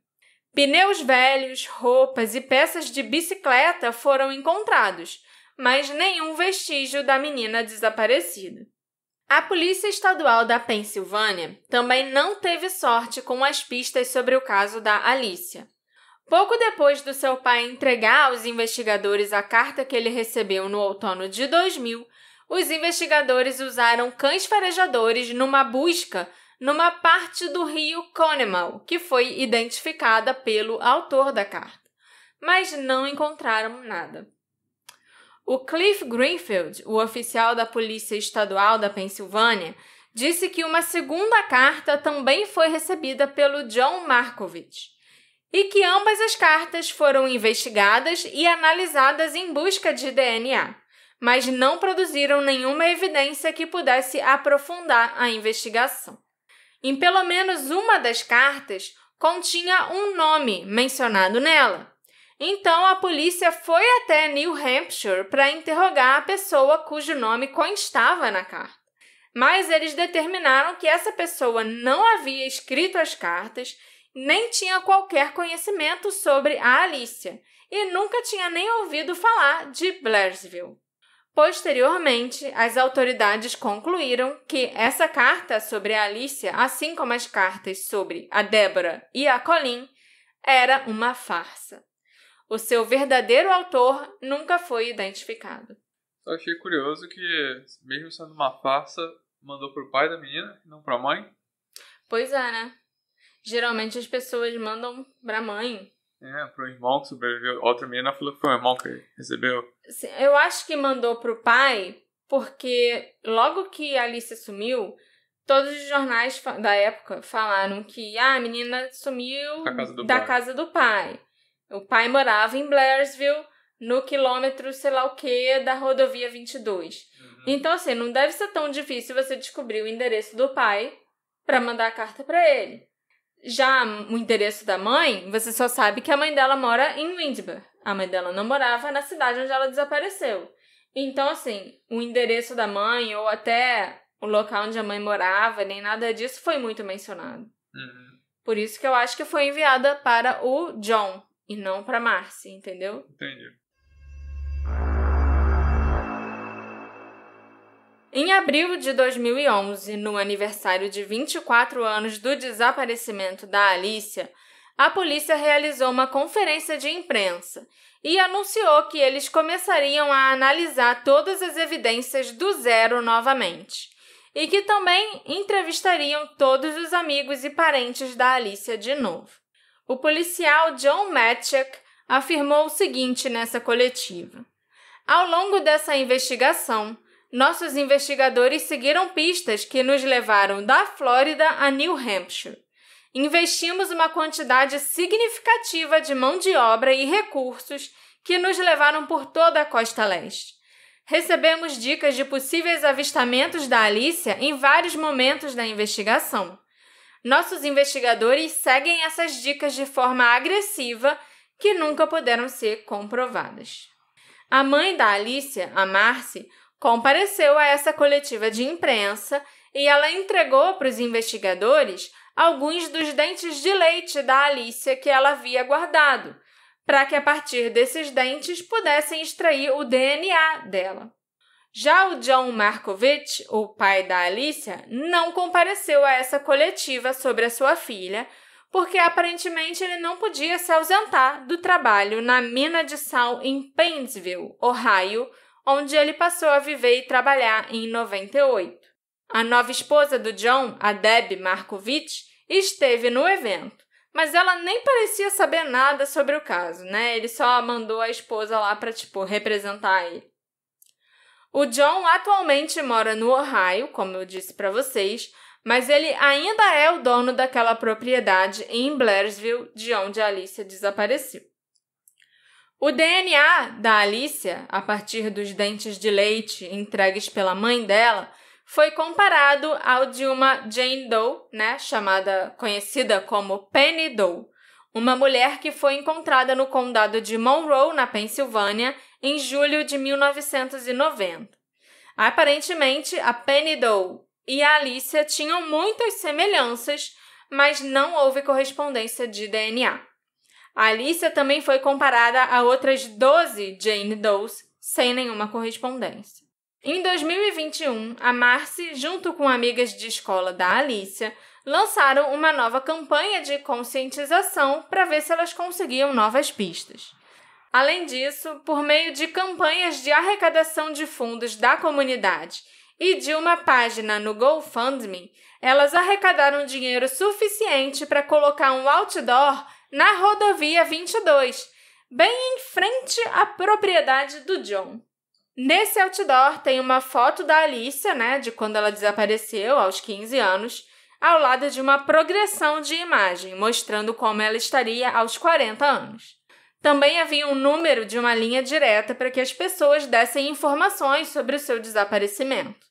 Pneus velhos, roupas e peças de bicicleta foram encontrados, mas nenhum vestígio da menina desaparecida. A Polícia Estadual da Pensilvânia também não teve sorte com as pistas sobre o caso da Alicia. Pouco depois do seu pai entregar aos investigadores a carta que ele recebeu no outono de 2000, os investigadores usaram cães farejadores numa busca numa parte do rio Conemaugh, que foi identificada pelo autor da carta, mas não encontraram nada. O Cliff Greenfield, o oficial da Polícia Estadual da Pensilvânia, disse que uma segunda carta também foi recebida pelo John Markovich e que ambas as cartas foram investigadas e analisadas em busca de DNA, mas não produziram nenhuma evidência que pudesse aprofundar a investigação. Em pelo menos uma das cartas, continha um nome mencionado nela. Então, a polícia foi até New Hampshire para interrogar a pessoa cujo nome constava na carta. Mas eles determinaram que essa pessoa não havia escrito as cartas, nem tinha qualquer conhecimento sobre a Alicia e nunca tinha nem ouvido falar de Blairsville. Posteriormente, as autoridades concluíram que essa carta sobre a Alicia, assim como as cartas sobre a Deborah e a Colleen, era uma farsa. O seu verdadeiro autor nunca foi identificado. Só achei curioso que, mesmo sendo uma farsa, mandou pro pai da menina, não pra mãe. Pois é, né? Geralmente as pessoas mandam pra mãe. Pro irmão que sobreviveu. Outra menina falou que foi o irmão que recebeu. Eu acho que mandou pro pai porque logo que a Alicia sumiu, todos os jornais da época falaram que a menina sumiu da casa do pai. O pai morava em Blairsville, no quilômetro sei lá o que da rodovia 22. Então, assim, não deve ser tão difícil você descobrir o endereço do pai para mandar a carta para ele. Já o endereço da mãe, você só sabe que a mãe dela mora em Windber. A mãe dela não morava na cidade onde ela desapareceu. Então, assim, o endereço da mãe ou até o local onde a mãe morava, nem nada disso foi muito mencionado. Por isso que eu acho que foi enviada para o John e não para Marcy, entendeu? Entendi. Em abril de 2011, no aniversário de 24 anos do desaparecimento da Alicia, a polícia realizou uma conferência de imprensa e anunciou que eles começariam a analisar todas as evidências do zero novamente e que também entrevistariam todos os amigos e parentes da Alicia de novo. O policial John Matchak afirmou o seguinte nessa coletiva: ao longo dessa investigação, nossos investigadores seguiram pistas que nos levaram da Flórida a New Hampshire. Investimos uma quantidade significativa de mão de obra e recursos que nos levaram por toda a costa leste. Recebemos dicas de possíveis avistamentos da Alicia em vários momentos da investigação. Nossos investigadores seguem essas dicas de forma agressiva que nunca puderam ser comprovadas. A mãe da Alicia, a Marcy, compareceu a essa coletiva de imprensa e ela entregou para os investigadores alguns dos dentes de leite da Alicia que ela havia guardado, para que a partir desses dentes pudessem extrair o DNA dela. Já o John Markovich, o pai da Alicia, não compareceu a essa coletiva sobre a sua filha, porque aparentemente ele não podia se ausentar do trabalho na mina de sal em Painesville, Ohio, onde ele passou a viver e trabalhar em 98. A nova esposa do John, a Deb Markovich, esteve no evento, mas ela nem parecia saber nada sobre o caso, né? Ele só mandou a esposa lá para, representar ele. O John atualmente mora no Ohio, como eu disse para vocês, mas ele ainda é o dono daquela propriedade em Blairsville, de onde a Alicia desapareceu. O DNA da Alicia, a partir dos dentes de leite entregues pela mãe dela, foi comparado ao de uma Jane Doe, conhecida como Penny Doe, uma mulher que foi encontrada no condado de Monroe, na Pensilvânia, em julho de 1990. Aparentemente, a Penny Doe e a Alicia tinham muitas semelhanças, mas não houve correspondência de DNA. A Alicia também foi comparada a outras 12 Jane Does sem nenhuma correspondência. Em 2021, a Marcy, junto com amigas de escola da Alicia, lançaram uma nova campanha de conscientização para ver se elas conseguiam novas pistas. Além disso, por meio de campanhas de arrecadação de fundos da comunidade e de uma página no GoFundMe, elas arrecadaram dinheiro suficiente para colocar um outdoor na rodovia 22, bem em frente à propriedade do John. Nesse outdoor tem uma foto da Alicia, de quando ela desapareceu, aos 15 anos, ao lado de uma progressão de imagem, mostrando como ela estaria aos 40 anos. Também havia um número de uma linha direta para que as pessoas dessem informações sobre o seu desaparecimento.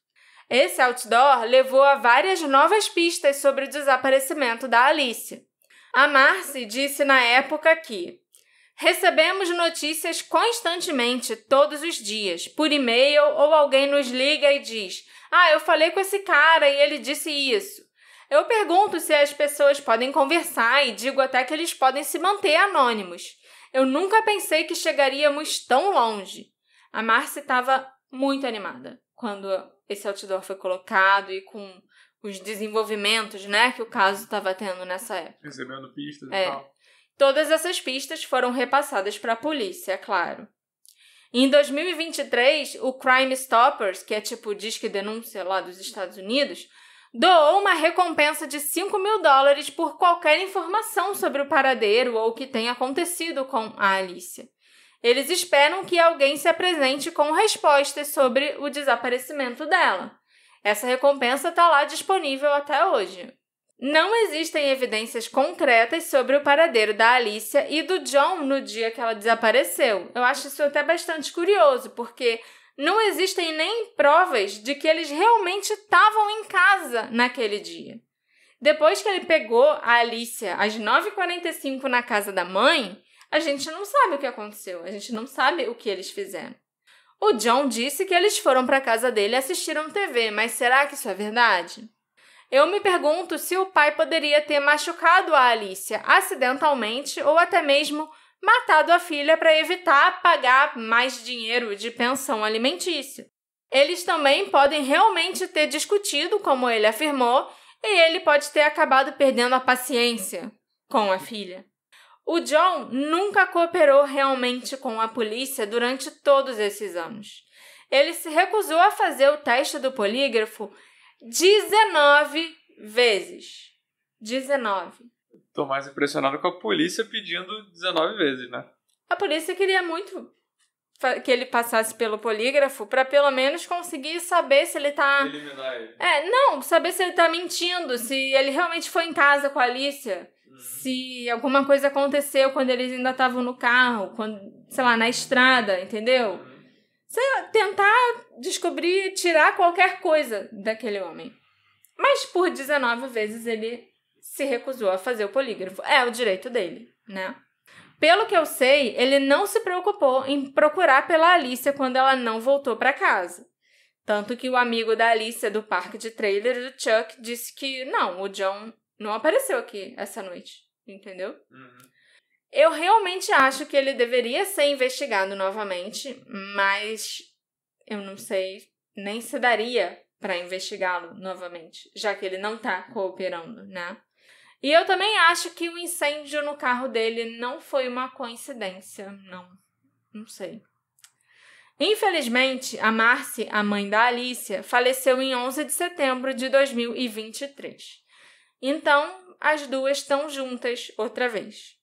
Esse outdoor levou a várias novas pistas sobre o desaparecimento da Alicia. A Marcy disse na época que recebemos notícias constantemente, todos os dias, por e-mail ou alguém nos liga e diz: eu falei com esse cara e ele disse isso. Eu pergunto se as pessoas podem conversar e digo até que eles podem se manter anônimos. Eu nunca pensei que chegaríamos tão longe. A Marcy estava muito animada quando esse outdoor foi colocado e com os desenvolvimentos, que o caso estava tendo nessa época. Recebendo pistas e tal. Todas essas pistas foram repassadas para a polícia, é claro. Em 2023, o Crime Stoppers, que é tipo o Disque Denúncia lá dos Estados Unidos, doou uma recompensa de $5.000 por qualquer informação sobre o paradeiro ou o que tenha acontecido com a Alicia. Eles esperam que alguém se apresente com respostas sobre o desaparecimento dela. Essa recompensa está lá disponível até hoje. Não existem evidências concretas sobre o paradeiro da Alicia e do John no dia que ela desapareceu. Eu acho isso até bastante curioso, porque não existem nem provas de que eles realmente estavam em casa naquele dia. Depois que ele pegou a Alicia às 9h45 na casa da mãe, a gente não sabe o que aconteceu, a gente não sabe o que eles fizeram. O John disse que eles foram para a casa dele e assistiram TV, mas será que isso é verdade? Eu me pergunto se o pai poderia ter machucado a Alicia acidentalmente ou até mesmo matado a filha para evitar pagar mais dinheiro de pensão alimentícia. Eles também podem realmente ter discutido, como ele afirmou, e ele pode ter acabado perdendo a paciência com a filha. O John nunca cooperou realmente com a polícia durante todos esses anos. Ele se recusou a fazer o teste do polígrafo 19 vezes. 19. Tô mais impressionado com a polícia pedindo 19 vezes, né? A polícia queria muito que ele passasse pelo polígrafo para pelo menos conseguir saber se ele tá... Eliminar ele. Saber se ele tá mentindo, se ele realmente foi em casa com a Alicia, se alguma coisa aconteceu quando eles ainda estavam no carro, na estrada, entendeu? Tentar descobrir, tirar qualquer coisa daquele homem. Mas por 19 vezes ele se recusou a fazer o polígrafo. É o direito dele, né? Pelo que eu sei, ele não se preocupou em procurar pela Alicia quando ela não voltou para casa. Tanto que o amigo da Alicia do parque de trailer, o Chuck, disse que não, o John não apareceu aqui essa noite, entendeu? Eu realmente acho que ele deveria ser investigado novamente, mas eu não sei nem se daria para investigá-lo novamente, já que ele não está cooperando, né? E eu também acho que o incêndio no carro dele não foi uma coincidência, não sei. Infelizmente, a Marcy, a mãe da Alicia, faleceu em 11 de setembro de 2023. Então, as duas estão juntas outra vez.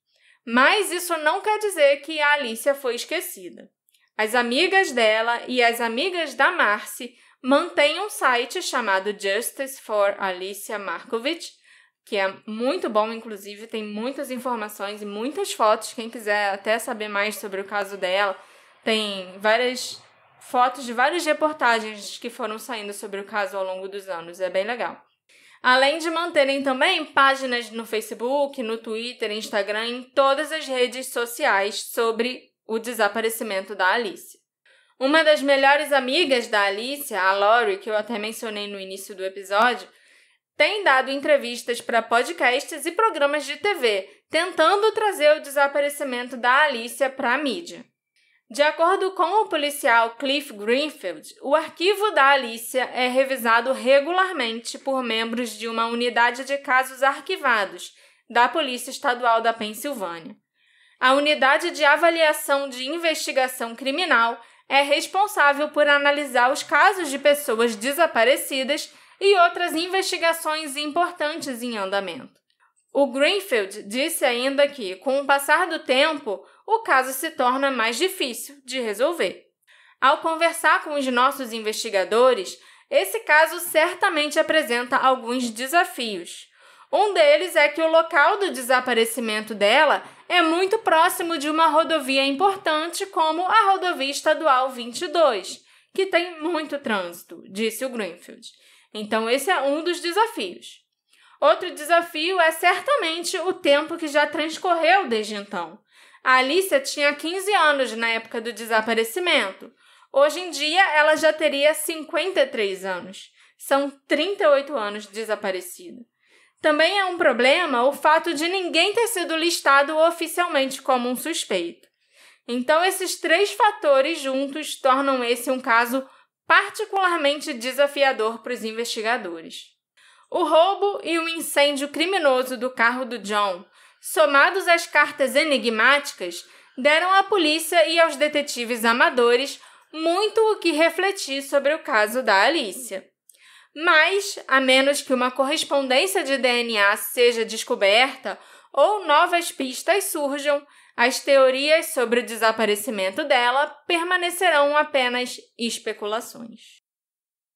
Mas isso não quer dizer que a Alicia foi esquecida. As amigas dela e as amigas da Marcy mantêm um site chamado Justice for Alicia Markovich, que é muito bom, inclusive, tem muitas informações e muitas fotos. Quem quiser até saber mais sobre o caso dela, tem várias fotos de várias reportagens que foram saindo sobre o caso ao longo dos anos. É bem legal. Além de manterem também páginas no Facebook, no Twitter, Instagram, em todas as redes sociais sobre o desaparecimento da Alicia. Uma das melhores amigas da Alicia, a Lori, que eu até mencionei no início do episódio, tem dado entrevistas para podcasts e programas de TV, tentando trazer o desaparecimento da Alicia para a mídia. De acordo com o policial Cliff Greenfield, o arquivo da Alicia é revisado regularmente por membros de uma unidade de casos arquivados da Polícia Estadual da Pensilvânia. A unidade de avaliação de investigação criminal é responsável por analisar os casos de pessoas desaparecidas e outras investigações importantes em andamento. O Greenfield disse ainda que, com o passar do tempo, o caso se torna mais difícil de resolver. Ao conversar com os nossos investigadores, esse caso certamente apresenta alguns desafios. Um deles é que o local do desaparecimento dela é muito próximo de uma rodovia importante como a Rodovia Estadual 22, que tem muito trânsito, disse o Greenfield. Então, esse é um dos desafios. Outro desafio é certamente o tempo que já transcorreu desde então. A Alicia tinha 15 anos na época do desaparecimento. Hoje em dia, ela já teria 53 anos. São 38 anos desaparecida. Também é um problema o fato de ninguém ter sido listado oficialmente como um suspeito. Então, esses 3 fatores juntos tornam esse um caso particularmente desafiador para os investigadores. O roubo e o incêndio criminoso do carro do John, somados às cartas enigmáticas, deram à polícia e aos detetives amadores muito o que refletir sobre o caso da Alicia. Mas, a menos que uma correspondência de DNA seja descoberta ou novas pistas surjam, as teorias sobre o desaparecimento dela permanecerão apenas especulações.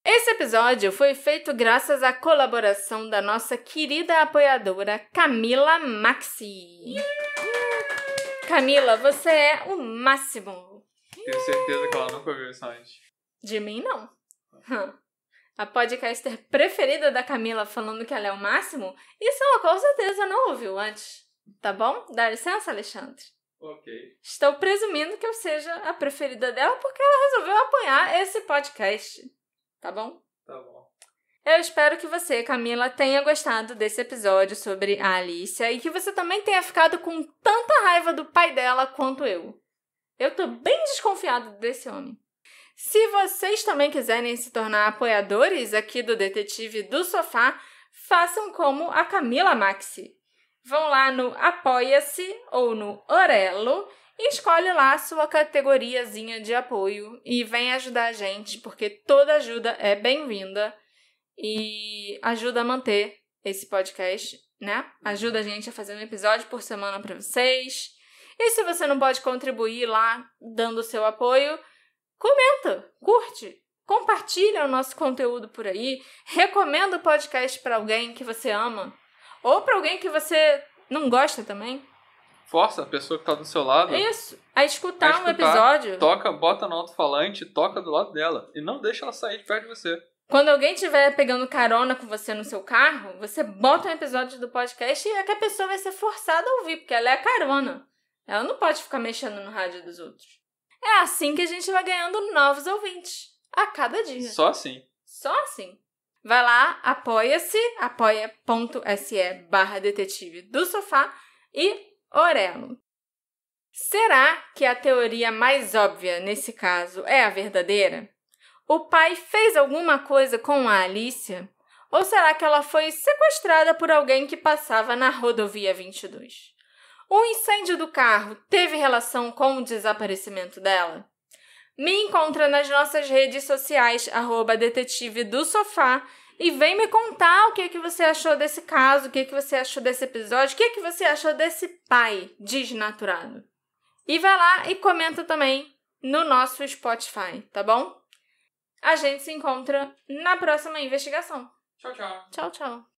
Esse episódio foi feito graças à colaboração da nossa querida apoiadora Camila Maxi. Camila, você é o máximo. Tenho certeza que ela nunca ouviu isso antes. De mim, não. A podcaster preferida da Camila falando que ela é o máximo, isso ela com certeza não ouviu antes. Tá bom? Dá licença, Alexandre. Ok. Estou presumindo que eu seja a preferida dela porque ela resolveu apoiar esse podcast. Tá bom? Tá bom. Eu espero que você, Camila, tenha gostado desse episódio sobre a Alicia e que você também tenha ficado com tanta raiva do pai dela quanto eu. Eu tô bem desconfiada desse homem. Se vocês também quiserem se tornar apoiadores aqui do Detetive do Sofá, façam como a Camila Maxi. Vão lá no Apoia-se ou no Orelo e escolhe lá a sua categoriazinha de apoio e vem ajudar a gente, porque toda ajuda é bem-vinda e ajuda a manter esse podcast, né? Ajuda a gente a fazer um episódio por semana para vocês. E se você não pode contribuir lá dando o seu apoio, comenta, curte, compartilha o nosso conteúdo por aí, recomenda o podcast para alguém que você ama ou para alguém que você não gosta também. Força a pessoa que tá do seu lado. Isso, a escutar um episódio. Toca, bota no alto-falante, toca do lado dela. E não deixa ela sair de perto de você. Quando alguém estiver pegando carona com você no seu carro, você bota um episódio do podcast e é que a pessoa vai ser forçada a ouvir, porque ela é a carona. Ela não pode ficar mexendo no rádio dos outros. É assim que a gente vai ganhando novos ouvintes. A cada dia. Só assim. Só assim. Vai lá, apoia-se, apoia.se/detetive do sofá e Orelo. Será que a teoria mais óbvia nesse caso é a verdadeira? O pai fez alguma coisa com a Alicia? Ou será que ela foi sequestrada por alguém que passava na rodovia 22? O incêndio do carro teve relação com o desaparecimento dela? Me encontra nas nossas redes sociais, @detetive do sofá, e vem me contar o que você achou desse caso, o que você achou desse episódio, o que você achou desse pai desnaturado. E vai lá e comenta também no nosso Spotify, tá bom? A gente se encontra na próxima investigação. Tchau, tchau. Tchau, tchau.